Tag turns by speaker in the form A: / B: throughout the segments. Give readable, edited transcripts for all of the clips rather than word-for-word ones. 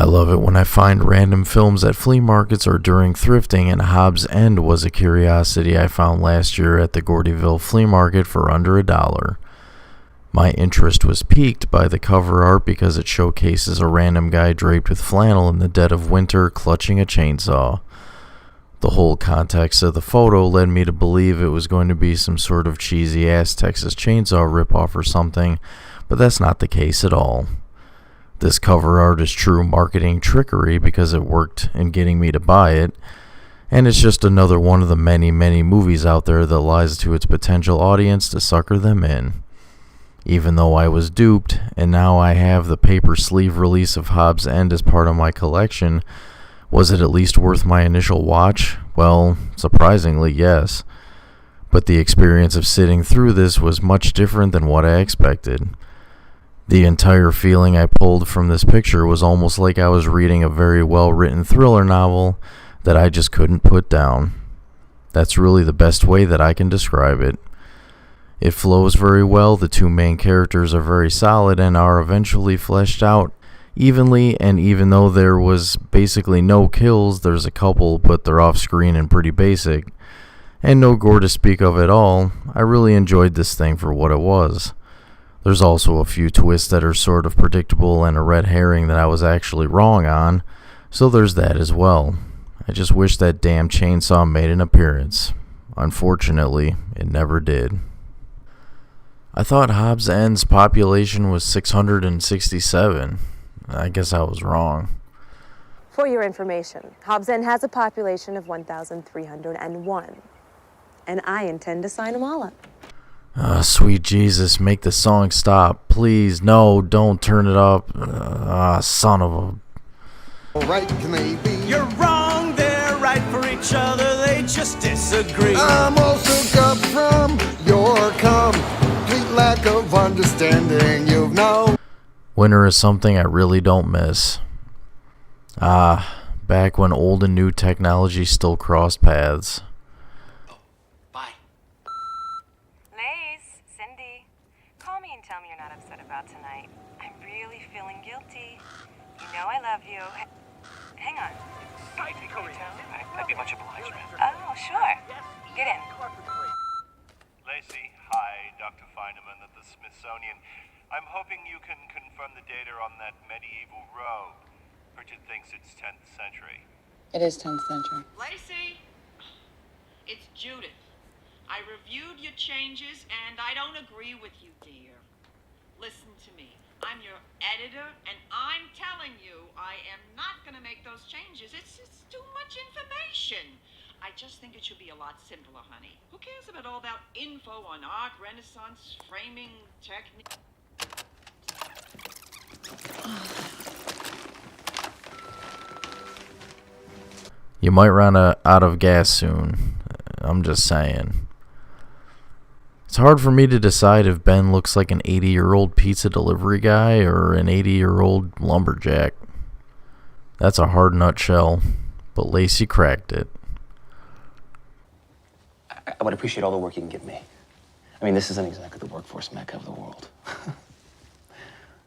A: I love it when I find random films at flea markets or during thrifting, and Hobbs End was a curiosity I found last year at the Gordyville flea market for under $1. My interest was piqued by the cover art because it showcases a random guy draped with flannel in the dead of winter clutching a chainsaw. The whole context of the photo led me to believe it was going to be some sort of cheesy-ass Texas Chainsaw ripoff or something, but that's not the case at all. This cover art is true marketing trickery because it worked in getting me to buy it, and it's just another one of the many, many movies out there that lies to its potential audience to sucker them in. Even though I was duped, and now I have the paper sleeve release of Hobbs End as part of my collection, was it at least worth my initial watch? Well, surprisingly, yes. But the experience of sitting through this was much different than what I expected. The entire feeling I pulled from this picture was almost like I was reading a very well-written thriller novel that I just couldn't put down. That's really the best way that I can describe it. It flows very well, the two main characters are very solid and are eventually fleshed out evenly, and even though there was basically no kills, there's a couple, but they're off screen and pretty basic, and no gore to speak of at all. I really enjoyed this thing for what it was. There's also a few twists that are sort of predictable and a red herring that I was actually wrong on, so there's that as well. I just wish that damn chainsaw made an appearance. Unfortunately, it never did. I thought Hobbs End's population was 667. I guess I was wrong.
B: For your information, Hobbs End has a population of 1,301. And I intend to sign them all up.
A: Sweet Jesus, make the song stop. Please, no, don't turn it up. Son of a...
C: Right can they be?
D: You're wrong, they're right for each other, they just disagree.
C: I'm also cut from your complete lack of understanding. You've no...
A: Winter is something I really don't miss. Back when old and new technology still crossed paths.
D: Bye.
E: Lace, Cindy, call me and tell me you're not upset about tonight. I'm really feeling guilty. You know I love you. Hang on.
D: I'd be much obliged, man.
E: Oh, sure. Get in.
F: Lacey, hi, Dr. Feineman at the Smithsonian. I'm hoping you can confirm the data on that medieval robe. Bridget thinks it's 10th century.
G: It is 10th century.
H: Lacey, it's Judith. I reviewed your changes and I don't agree with you, dear. Listen to me. I'm your editor and I'm telling you I am not going to make those changes. It's too much information. I just think it should be a lot simpler, honey. Who cares about all that info on art, Renaissance, framing, technique?
A: You might run out of gas soon. I'm just saying. It's hard for me to decide if Ben looks like an 80-year-old pizza delivery guy or an 80-year-old lumberjack. That's a hard nutshell, but Lacey cracked it.
I: I would appreciate all the work you can give me. I mean, this isn't exactly the workforce mecca of the world.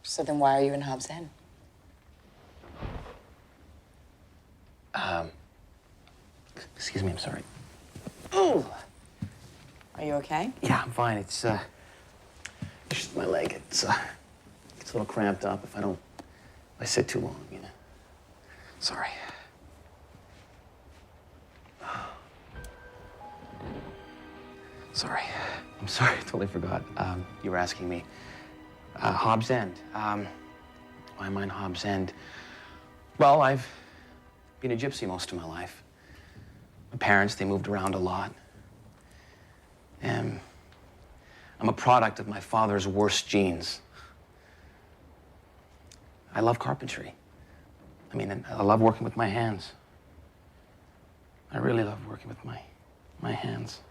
G: So then why are you in Hobbs End?
I: Excuse me, I'm sorry. Ooh.
G: Are you okay?
I: Yeah, I'm fine. It's just my leg. It's a little cramped up if I sit too long, you know. Sorry. Sorry. I'm sorry, I totally forgot. You were asking me. Hobbs End. Why am I in Hobbs End? Well, I've been a gypsy most of my life. My parents, they moved around a lot. And I'm a product of my father's worst genes. I love carpentry. I mean, I love working with my hands. I really love working with my hands.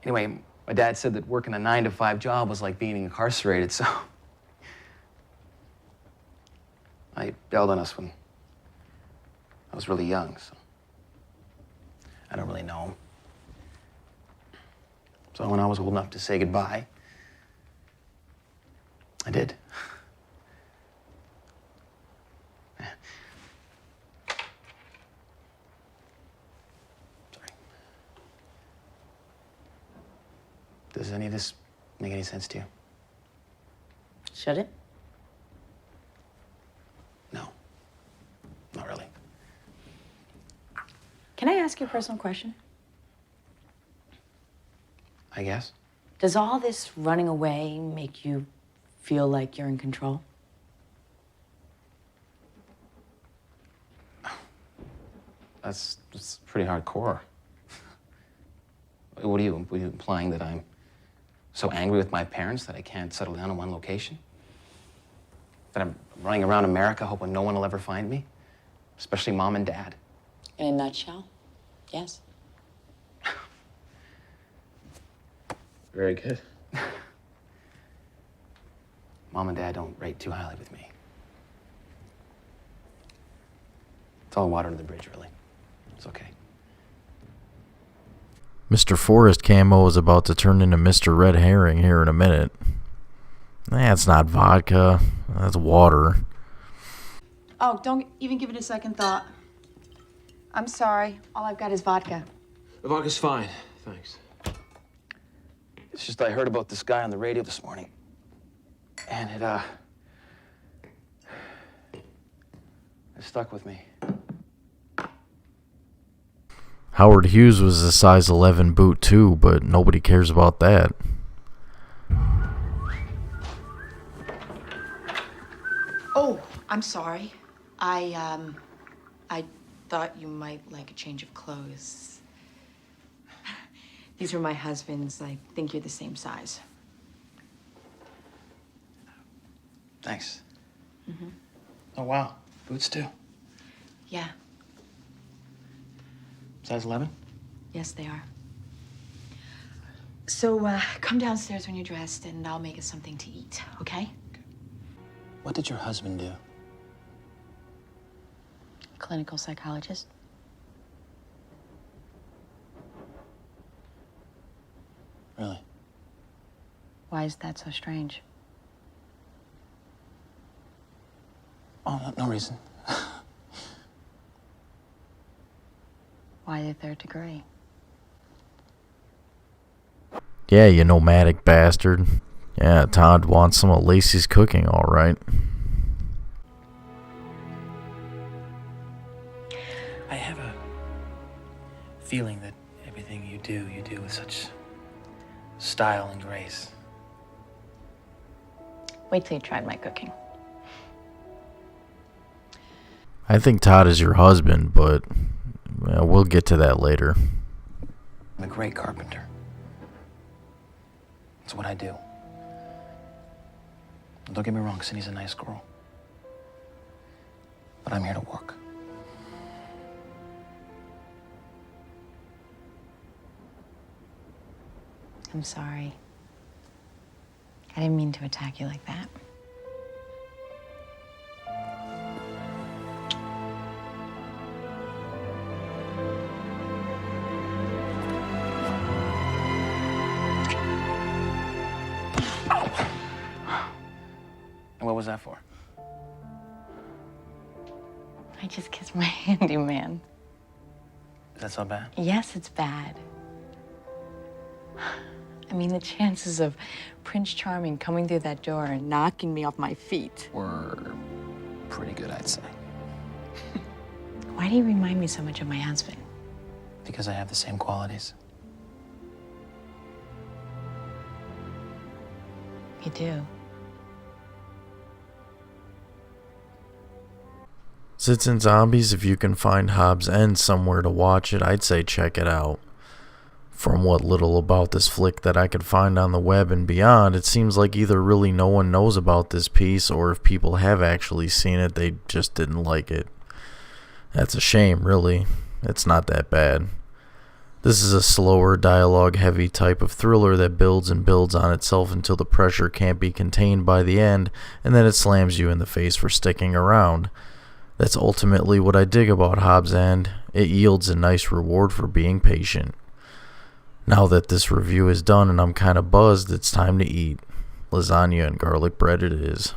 I: Anyway, my dad said that working a 9-to-5 job was like being incarcerated, so I bailed on us when I was really young, so I don't really know him. So when I was old enough to say goodbye, I did. Does any of this make any sense to you?
G: Should it?
I: No. Not really.
G: Can I ask you a personal question?
I: I guess.
G: Does all this running away make you feel like you're in control?
I: That's pretty hardcore. What are you implying, that I'm so angry with my parents that I can't settle down in one location? That I'm running around America hoping no one will ever find me? Especially Mom and Dad.
G: In a nutshell, yes.
I: Very good. Mom and Dad don't rate too highly with me. It's all water under the bridge, really. It's okay.
A: Mr. Forrest Camo is about to turn into Mr. Red Herring here in a minute. That's not vodka. That's water.
G: Oh, don't even give it a second thought. I'm sorry. All I've got is vodka.
J: The vodka's fine, thanks.
I: It's just I heard about this guy on the radio this morning. And it stuck with me.
A: Howard Hughes was a size 11 boot too, but nobody cares about that.
G: Oh, I'm sorry. I thought you might like a change of clothes. These are my husband's. I think you're the same size.
I: Thanks. Oh, wow. Boots, too.
G: Yeah,
I: Size 11?
G: yes, they are. So, come downstairs when you're dressed, and I'll make us something to eat, okay?
I: What did your husband do?
G: Clinical psychologist.
I: Really?
G: Why is that so strange?
I: Oh, no reason.
G: Why the third degree?
A: Yeah, you nomadic bastard. Yeah, Todd wants some of Lacey's cooking, all right.
J: I have a feeling that everything you do with such style and grace.
G: Wait till you tried my cooking.
A: I think Todd is your husband, but well, we'll get to that later.
I: I'm a great carpenter. That's what I do. Don't get me wrong, Cindy's a nice girl. But I'm here to work.
G: I'm sorry. I didn't mean to attack you like that.
I: And what was that for?
G: I just kissed my handyman.
I: Is that so bad?
G: Yes, it's bad. I mean, the chances of Prince Charming coming through that door and knocking me off my feet.
I: Were pretty good, I'd say.
G: Why do you remind me so much of my husband?
I: Because I have the same qualities.
G: You do.
A: Zits and Zombies, if you can find Hobbs End somewhere to watch it, I'd say check it out. From what little about this flick that I could find on the web and beyond, it seems like either really no one knows about this piece, or if people have actually seen it, they just didn't like it. That's a shame, really. It's not that bad. This is a slower, dialogue-heavy type of thriller that builds and builds on itself until the pressure can't be contained by the end, and then it slams you in the face for sticking around. That's ultimately what I dig about Hobbs End. It yields a nice reward for being patient. Now that this review is done and I'm kind of buzzed, it's time to eat. Lasagna and garlic bread it is.